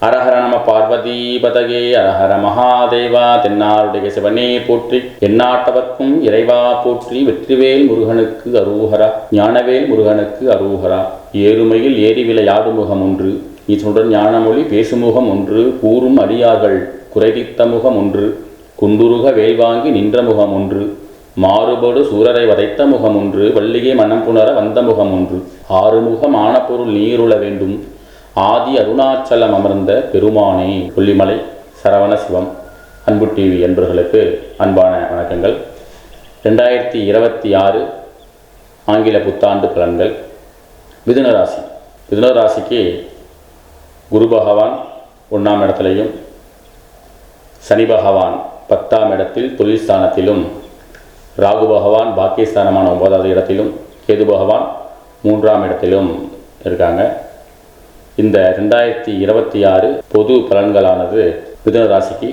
அரஹர நம பார்வதி பதகே அரஹர மகாதேவா. தென்னாருடைய சிவனே போற்றி, எந்நாட்டவர்க்கும் இறைவா போற்றி. வெற்றிவேல் முருகனுக்கு அரூஹரா, ஞானவேல் முருகனுக்கு அரூஹரா. ஏறுமையில் ஏறிவிலை யாடுமுகம் ஒன்று, ஈசனுடன் ஞானமொழி பேசுமுகம் ஒன்று. கூறும் அடியார்கள் குறைதித்த முகம் ஒன்று, குண்டுருக வேல்வாங்கி நின்ற முகம் ஒன்று. மாறுபடு சூரரை வதைத்த முகம் ஒன்று, வள்ளிகை மனம் புணர வந்த முகம் ஒன்று. ஆறுமுகம் ஆன பொருள் நீருள வேண்டும், ஆதி அருணாச்சலம் அமர்ந்த பெருமானே. கொல்லிமலை சரவண சிவம். அன்பு டிவி என்பர்களுக்கு அன்பான வணக்கங்கள். 2026 ஆங்கில புத்தாண்டு பலன்கள். மிதுன ராசி. மிதுன ராசிக்கு குரு பகவான் 1ஆம் இடத்திலையும், சனி பகவான் 10ஆம் இடத்தில் தொழில் ஸ்தானத்திலும், ராகு பகவான் பாக்கியஸ்தானமான 9வது இடத்திலும், கேது பகவான் 3ஆம் இடத்திலும் இருக்காங்க. இந்த 2026 பொது பலன்களானது மிதுன ராசிக்கு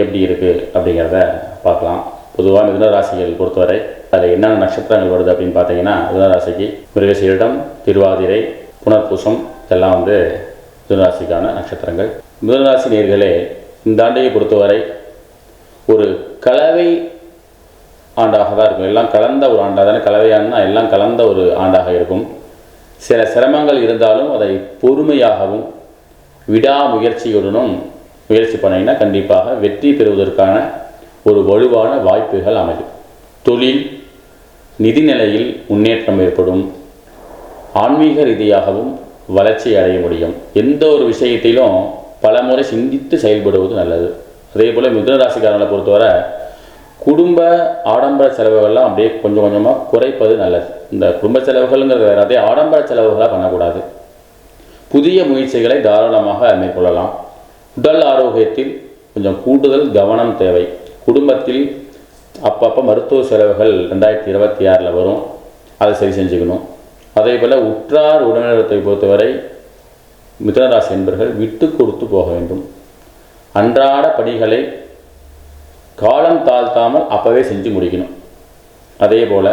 எப்படி இருக்குது அப்படிங்கிறத பார்க்கலாம். பொதுவாக மிதுன ராசிகள் பொறுத்தவரை அதில் என்னென்ன நட்சத்திரங்கள் வருது அப்படின்னு பார்த்தீங்கன்னா, மிதுன ராசிக்கு மிருகசீரிடம், திருவாதிரை, புனர்பூசம் இதெல்லாம் மிதுன ராசிக்கான நட்சத்திரங்கள். மிதுன ராசி நேயர்களே, இந்த ஆண்டையை பொறுத்தவரை ஒரு கலவை ஆண்டாக தான் இருக்கும். எல்லாம் கலந்த ஒரு ஆண்டாக தானே, கலவையானா எல்லாம் கலந்த ஒரு ஆண்டாக இருக்கும். சில சிரமங்கள் இருந்தாலும் அதை பொறுமையாகவும் விடாமுயற்சியுடனும் முயற்சி பண்ணிங்கன்னா கண்டிப்பாக வெற்றி பெறுவதற்கான ஒரு வலுவான வாய்ப்புகள் அமையும். தொழில், நிதிநிலையில் முன்னேற்றம் ஏற்படும். ஆன்மீக ரீதியாகவும் வளர்ச்சி அடைய முடியும். எந்த ஒரு விஷயத்திலும் பல முறை சிந்தித்து செயல்படுவது நல்லது. அதே போல் மிதுன ராசிக்காரங்களை பொறுத்தவரை குடும்ப ஆடம்பர செலவுகள்லாம் அப்படியே கொஞ்சம் கொஞ்சமாக குறைப்பது நல்லது. இந்த குடும்ப செலவுகள்ங்கிறது வேறு, அதே ஆடம்பர செலவுகளாக பண்ணக்கூடாது. புதிய முயற்சிகளை தாராளமாக மேற்கொள்ளலாம். உடல் ஆரோக்கியத்தில் கொஞ்சம் கூடுதல் கவனம் தேவை. குடும்பத்தில் அப்பப்போ மருத்துவ செலவுகள் 2026 வரும், அதை சரி செஞ்சுக்கணும். அதே போல் உற்றார் உடல்நலத்தை பொறுத்தவரை மிதுனராசி என்பர்கள் விட்டு கொடுத்து போக வேண்டும். அன்றாட பணிகளை காலம் தாழ்த்தாமல் அப்பவே செஞ்சு முடிக்கணும். அதே போல்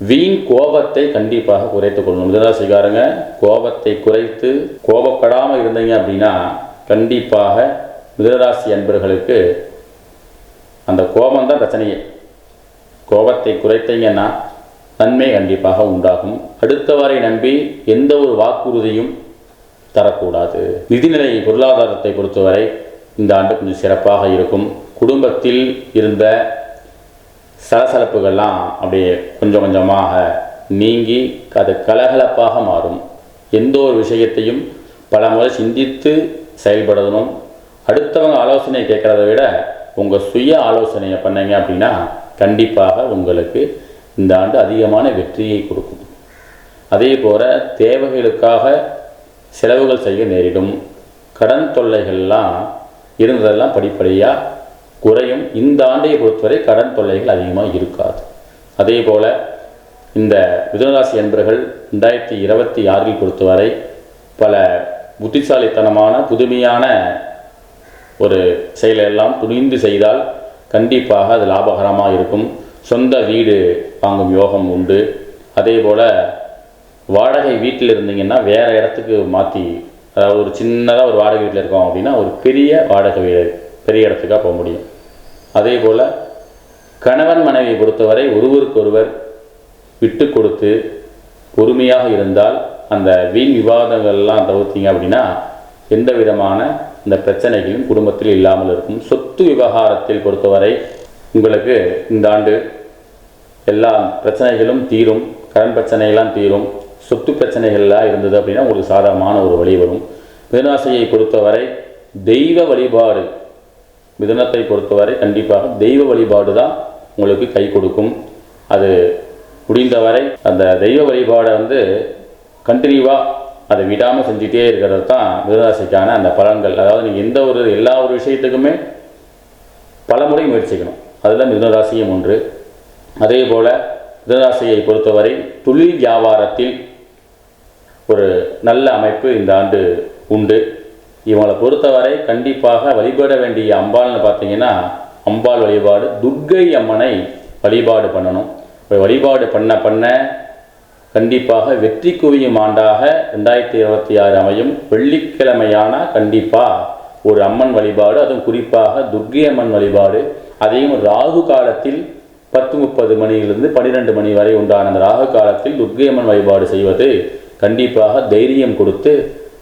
வீண் கோபத்தை கண்டிப்பாக குறைத்து கொள்ளணும். மிதுனராசிக்காரங்க கோபத்தை குறைத்து கோபப்படாமல் இருந்தீங்க அப்படின்னா கண்டிப்பாக மிதுனராசி அன்பர்களுக்கு அந்த கோபம்தான் பிரச்சனையே. கோபத்தை குறைத்தீங்கன்னா நன்மை கண்டிப்பாக உண்டாகும். அடுத்தவரை நம்பி எந்த ஒரு வாக்குறுதியும் தரக்கூடாது. நிதிநிலை பொருளாதாரத்தை பொறுத்தவரை இந்த ஆண்டு கொஞ்சம் சிறப்பாக இருக்கும். குடும்பத்தில் இருந்த சலசலப்புகள்லாம் அப்படியே கொஞ்சம் கொஞ்சமாக நீங்கி அது கலகலப்பாக மாறும். எந்த ஒரு விஷயத்தையும் பல முறை சிந்தித்து செயல்படணும். அடுத்தவங்க ஆலோசனை கேட்குறத விட உங்கள் சுய ஆலோசனையை பண்ணீங்க அப்படின்னா கண்டிப்பாக உங்களுக்கு இந்த ஆண்டு அதிகமான வெற்றியை கொடுக்கும். அதே போல் தேவைகளுக்காக செலவுகள் செய்ய நேரிடும். கடன் தொல்லைகள்லாம் இருந்ததெல்லாம் படிப்படியாக குறையும். இந்த ஆண்டையை பொறுத்தவரை கடன் தொல்லைகள் அதிகமாக இருக்காது. அதே போல் இந்த மிதுனராசி என்பர்கள் 2026 பொறுத்தவரை பல புத்திசாலித்தனமான புதுமையான ஒரு செயலெல்லாம் துணிந்து செய்தால் கண்டிப்பாக அது லாபகரமாக இருக்கும். சொந்த வீடு வாங்கும் யோகம் உண்டு. அதே போல் வாடகை வீட்டில் இருந்தீங்கன்னா வேறு இடத்துக்கு மாற்றி, அதாவது ஒரு சின்னதாக ஒரு வாடகை வீட்டில் இருக்கோம் அப்படின்னா ஒரு பெரிய வாடகை வீடு, பெரிய இடத்துக்காக போக முடியும். அதே போல் கணவன் மனைவியை பொறுத்தவரை ஒருவருக்கொருவர் விட்டு கொடுத்து பொறுமையாக இருந்தால் அந்த வீண் விவாதங்கள்லாம் தவிர்த்தீங்க அப்படின்னா எந்த விதமான இந்த பிரச்சனைகளும் குடும்பத்தில் இல்லாமல் இருக்கும். சொத்து விவகாரத்தில் பொறுத்தவரை உங்களுக்கு இந்த ஆண்டு எல்லா பிரச்சனைகளும் தீரும். கடன் பிரச்சனைகள்லாம் தீரும். சொத்து பிரச்சனைகள்லாம் இருந்தது அப்படின்னா உங்களுக்கு சாதகமான ஒரு வழி வரும். மிதுனராசியை பொறுத்தவரை தெய்வ வழிபாடு, மிதுனத்தை பொறுத்தவரை கண்டிப்பாக தெய்வ வழிபாடு தான் உங்களுக்கு கை கொடுக்கும். அது முடிந்தவரை அந்த தெய்வ வழிபாடை கண்டினியூவாக அதை விடாமல் செஞ்சுட்டே இருக்கிறது தான் மிதுனராசிக்கான அந்த பலன்கள். அதாவது நீங்கள் எல்லா ஒரு விஷயத்துக்குமே பல முறை முயற்சிக்கணும். அதில் மிதுனராசியும் ஒன்று. அதே போல் மிதுனராசியை பொறுத்தவரை தொழில் வியாபாரத்தில் ஒரு நல்ல அமைப்பு இந்த ஆண்டு உண்டு. இவங்களை பொறுத்தவரை கண்டிப்பாக வழிபட வேண்டிய அம்பாள்னு பார்த்தீங்கன்னா அம்பாள் வழிபாடு, துர்க்கை அம்மனை வழிபாடு பண்ணணும். வழிபாடு பண்ண கண்டிப்பாக வெற்றி குவியும் ஆண்டாக 2026 அமையும். வெள்ளிக்கிழமையான கண்டிப்பாக ஒரு அம்மன் வழிபாடு, அதுவும் குறிப்பாக துர்க்கை அம்மன் வழிபாடு, அதையும் ராகு காலத்தில் 10:30 மணியிலிருந்து 12 மணி வரை உண்டான அந்த ராகு காலத்தில் துர்க்கை அம்மன் வழிபாடு செய்வது கண்டிப்பாக தைரியம் கொடுத்து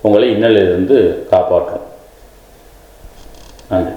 உங்களை இன்னலிலிருந்து காப்பாற்றும். நன்றி.